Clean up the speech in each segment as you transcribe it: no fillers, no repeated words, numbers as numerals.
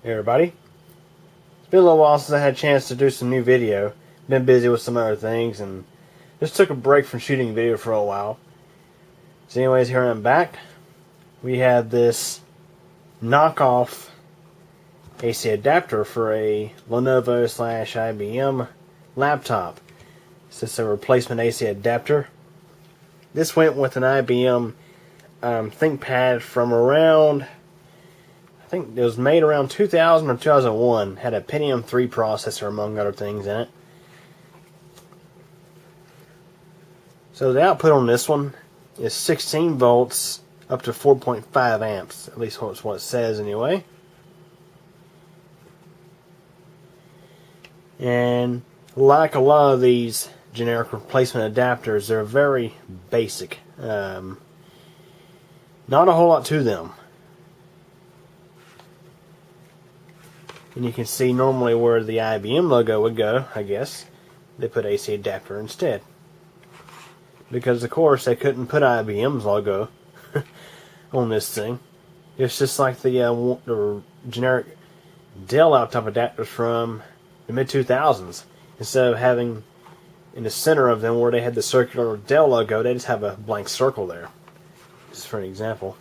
Hey everybody. It's been a little while since I had a chance to do some new video. Been busy with some other things and just took a break from shooting video for a while. So anyways, here I'm back. We have this knockoff AC adapter for a Lenovo / IBM laptop. It's just a replacement AC adapter. This went with an IBM ThinkPad from around, I think it was made around 2000 or 2001. Had a Pentium 3 processor among other things in it. So the output on this one is 16 volts up to 4.5 amps. At least that's what it says anyway. And like a lot of these generic replacement adapters, they're very basic. Not a whole lot to them. And you can see normally where the IBM logo would go, I guess, they put AC adapter instead. Because of course they couldn't put IBM's logo on this thing. It's just like the generic Dell laptop adapters from the mid-2000s. Instead of having in the center of them where they had the circular Dell logo, they just have a blank circle there. Just for an example.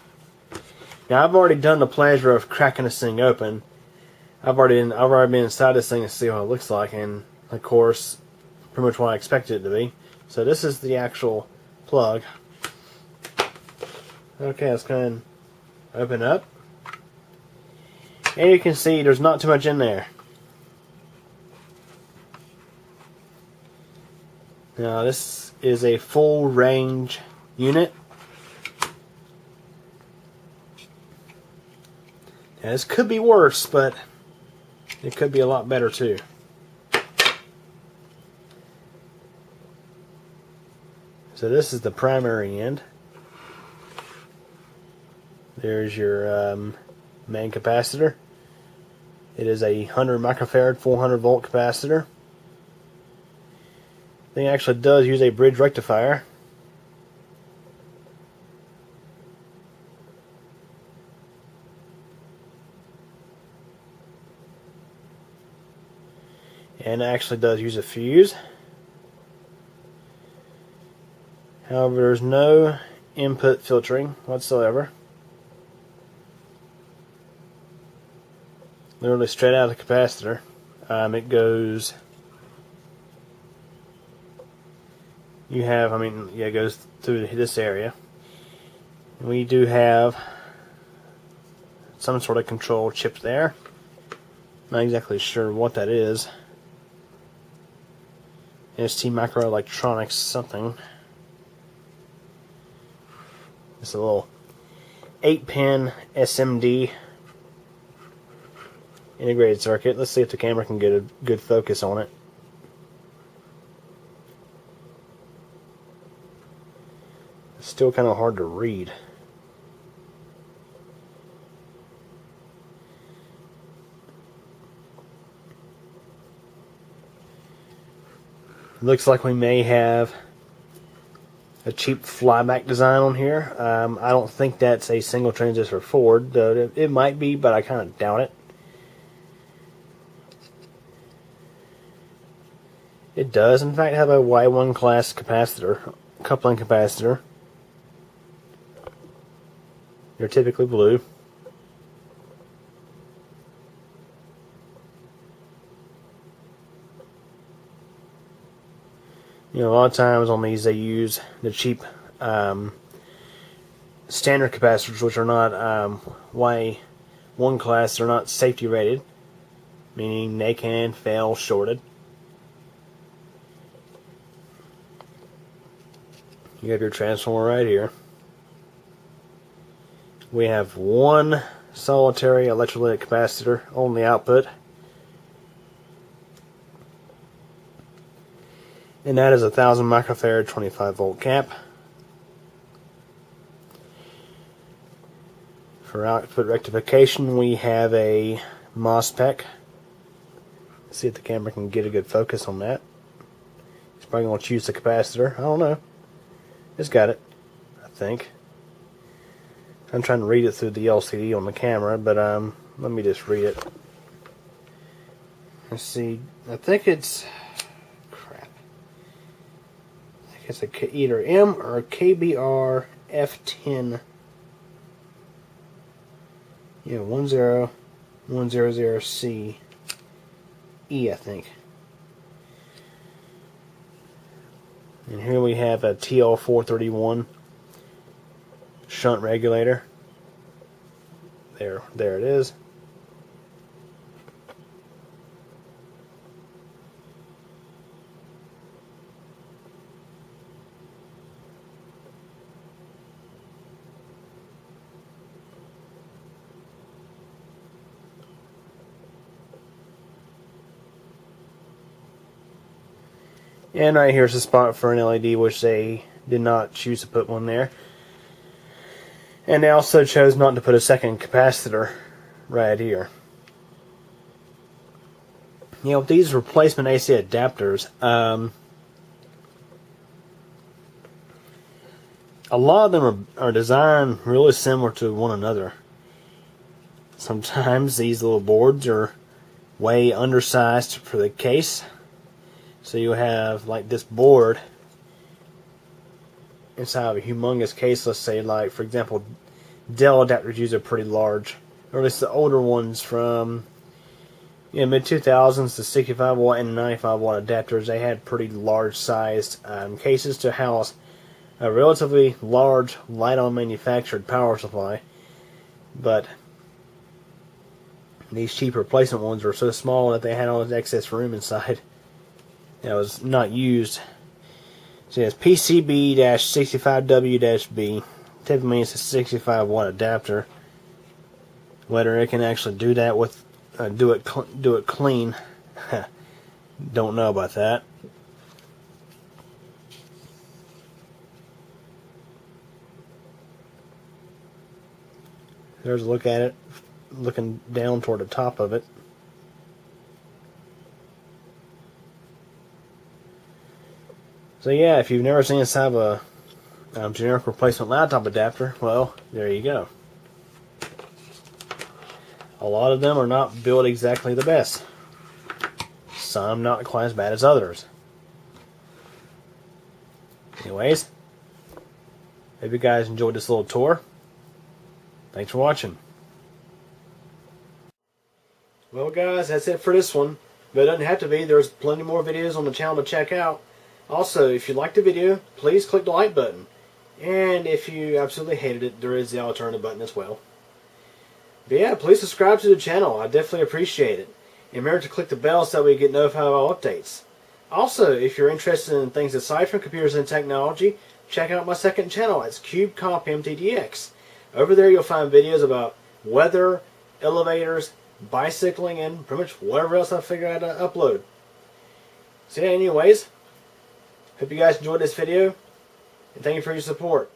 Now I've already done the pleasure of cracking this thing open. I've already been inside this thing to see what it looks like, and of course, pretty much what I expected it to be. So this is the actual plug. Okay, let's go ahead and open up. And you can see there's not too much in there. Now this is a full range unit. Now, this could be worse, but it could be a lot better too. So this is the primary end. There's your main capacitor. It is a 100 microfarad 400 volt capacitor. The thing actually does use a bridge rectifier. And it actually does use a fuse. However, there's no input filtering whatsoever. Literally straight out of the capacitor. It goes. It goes through this area. We do have some sort of control chip there. Not exactly sure what that is. ST Microelectronics something. It's a little 8-pin SMD integrated circuit. Let's see if the camera can get a good focus on it. It's still kind of hard to read. Looks like we may have a cheap flyback design on here. I don't think that's a single transistor Ford, though it might be, but I kind of doubt it. It does, in fact, have a Y1 class capacitor, coupling capacitor. They're typically blue. You know, a lot of times on these they use the cheap standard capacitors, which are not Y1 class. They're not safety rated, meaning they can fail shorted. You have your transformer right here. We have one solitary electrolytic capacitor on the output. And that is a 1000 microfarad 25 volt cap. For output rectification, we have a MOSFET. Let's see if the camera can get a good focus on that. It's probably going to choose the capacitor. I don't know. It's got it, I think. I'm trying to read it through the LCD on the camera, but let me just read it. Let's see. I think it's crap. I think it's either M or KBR F10. Yeah, 10100C E, I think. And here we have a TL431 shunt regulator. There it is. And right here's a spot for an LED, which they did not choose to put one there. And they also chose not to put a second capacitor right here. You know, with these replacement AC adapters, a lot of them are designed really similar to one another. Sometimes these little boards are way undersized for the case. So you have like this board inside of a humongous case. Let's say, like, for example, Dell adapters use a pretty large, or at least the older ones from mid 2000s, the 65 watt and 95 watt adapters. They had pretty large sized cases to house a relatively large, light on manufactured power supply. But these cheap replacement ones were so small that they had all this excess room inside that was not used. So it's PCB-65W-B. Typically means a 65 watt adapter. Whether it can actually do that with do it clean, don't know about that. There's a look at it, looking down toward the top of it. So yeah, if you've never seen us have a generic replacement laptop adapter, well, there you go. A lot of them are not built exactly the best. Some not quite as bad as others. Anyways, hope you guys enjoyed this little tour. Thanks for watching. Well guys, that's it for this one. But it doesn't have to be. There's plenty more videos on the channel to check out. Also, if you liked the video, please click the like button. And if you absolutely hated it, there is the alternative button as well. But yeah, please subscribe to the channel. I definitely appreciate it. And remember to click the bell so that we get notified of all updates. Also, if you're interested in things aside from computers and technology, check out my second channel. It's CubeComp MTDX. Over there you'll find videos about weather, elevators, bicycling, and pretty much whatever else I figure out to upload. So yeah, anyways, hope you guys enjoyed this video, and thank you for your support.